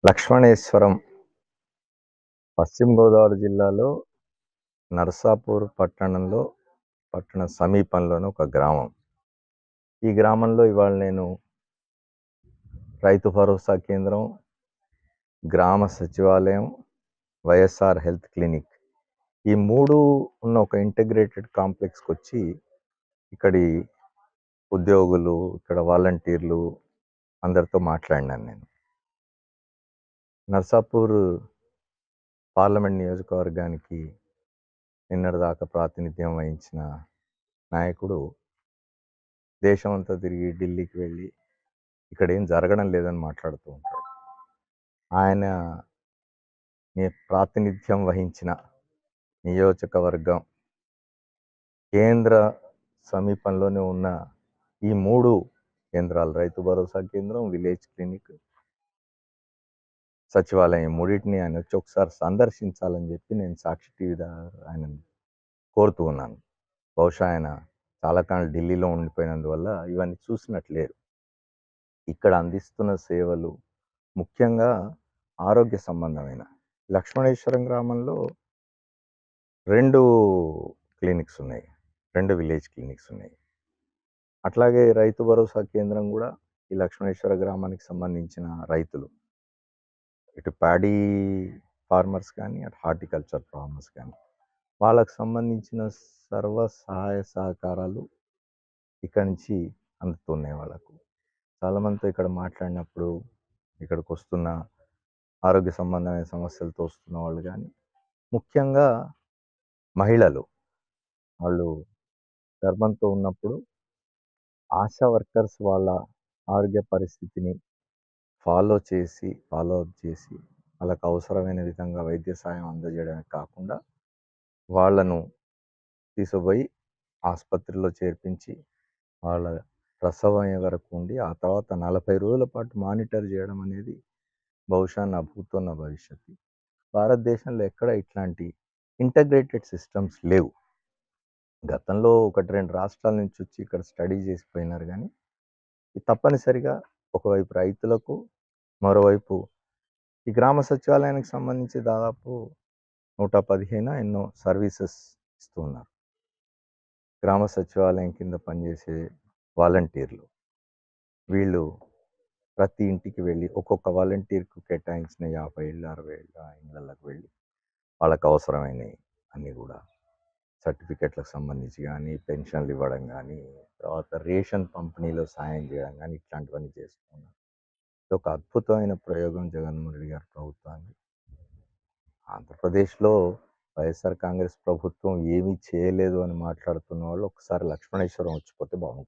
లక్ష్మణేశ్వరం పశ్చిమ గోదావరి జిల్లాలో నరసాపూర్ పట్టణ సమీపంలోని ఒక గ్రామం. ఈ గ్రామంలో ఇవాళ నేను రైతు భరోసా కేంద్రం, గ్రామ సచివాలయం, వైఎస్ఆర్ హెల్త్ క్లినిక్ ఈ 3 ఉన్న ఒక ఇంటిగ్రేటెడ్ కాంప్లెక్స్‌కి వచ్చి ఇక్కడి ఉద్యోగులు, ఇక్కడ వాలంటీర్లు అందరితో మాట్లాడినాను నేను. నరసాపూర్ పార్లమెంట్ నియోజకవర్గానికి నిన్నటిదాకా ప్రాతినిధ్యం వహించిన నాయకుడు దేశమంతా తిరిగి ఢిల్లీకి వెళ్ళి ఇక్కడ ఏం జరగడం లేదని మాట్లాడుతూ ఉంటాడు. ఆయన ప్రాతినిధ్యం వహించిన నియోజకవర్గం కేంద్ర సమీపంలోనే ఉన్న ఈ 3 కేంద్రాలు, రైతు భరోసా కేంద్రం, విలేజ్ క్లినిక్, సచివాలయం మూడింటిని ఆయన వచ్చి ఒకసారి సందర్శించాలని చెప్పి నేను సాక్షి టీవీ ఆయన కోరుతూ ఉన్నాను. బహుశా ఆయన చాలా కాలం ఢిల్లీలో ఉండిపోయినందువల్ల ఇవన్నీ చూసినట్లేరు. ఇక్కడ అందిస్తున్న సేవలు ముఖ్యంగా ఆరోగ్య సంబంధమైన లక్ష్మణేశ్వరం గ్రామంలో 2 క్లినిక్స్ ఉన్నాయి, 2 విలేజ్ క్లినిక్స్ ఉన్నాయి. అట్లాగే రైతు భరోసా కేంద్రం కూడా ఈ లక్ష్మణేశ్వర గ్రామానికి సంబంధించిన రైతులు, ఇటు ప్యాడీ ఫార్మర్స్ కానీ, అటు హార్టికల్చర్ ఫార్మర్స్ కానీ, వాళ్ళకు సంబంధించిన సర్వ సహాయ సహకారాలు ఇక్కడి నుంచి అందుతున్నాయి వాళ్ళకు. చాలామందితో ఇక్కడ మాట్లాడినప్పుడు ఇక్కడికి వస్తున్న ఆరోగ్య సంబంధమైన సమస్యలతో వస్తున్న వాళ్ళు కానీ, ముఖ్యంగా మహిళలు, వాళ్ళు గర్భంతో ఉన్నప్పుడు ఆశా వర్కర్స్ వాళ్ళ ఆరోగ్య పరిస్థితిని ఫాలో అప్ చేసి వాళ్ళకు అవసరమైన విధంగా వైద్య సాయం అందజేయడమే కాకుండా వాళ్ళను తీసుకుపోయి ఆసుపత్రిలో చేర్పించి వాళ్ళ ప్రసవం అయ్యే వరకు ఉండి ఆ తర్వాత 40 రోజుల పాటు మానిటర్ చేయడం అనేది బహుశా నా భూతో నా భవిష్యత్తు. భారతదేశంలో ఎక్కడ ఇట్లాంటి ఇంటగ్రేటెడ్ సిస్టమ్స్ లేవు. గతంలో 1-2 రాష్ట్రాల నుంచి వచ్చి ఇక్కడ స్టడీ చేసిపోయినారు కానీ ఇది తప్పనిసరిగా ఒకవైపు రైతులకు, మరోవైపు ఈ గ్రామ సచివాలయానికి సంబంధించి దాదాపు 115 ఎన్నో సర్వీసెస్ ఇస్తూ ఉన్నారు. గ్రామ సచివాలయం కింద పనిచేసే వాలంటీర్లు, వీళ్ళు ప్రతి ఇంటికి వెళ్ళి ఒక్కొక్క వాలంటీర్కు కేటాయించిన 50 ఏళ్ళు, 60 ఏళ్ళు ఆ ఇళ్ళకు వెళ్ళి వాళ్ళకు అవసరమైనవి అన్నీ కూడా సర్టిఫికెట్లకు సంబంధించి కానీ, పెన్షన్లు ఇవ్వడం కానీ, తర్వాత రేషన్ పంపిణీలో సాయం చేయడం కానీ ఇట్లాంటివన్నీ చేస్తున్నారు. ఇది ఒక అద్భుతమైన ప్రయోగం జగన్మోహన్ రెడ్డి గారి ప్రభుత్వాన్ని. ఆంధ్రప్రదేశ్లో వైఎస్ఆర్ కాంగ్రెస్ ప్రభుత్వం ఏమీ చేయలేదు అని మాట్లాడుతున్న వాళ్ళు ఒకసారి లక్ష్మణేశ్వరం వచ్చిపోతే బాగుంటుంది.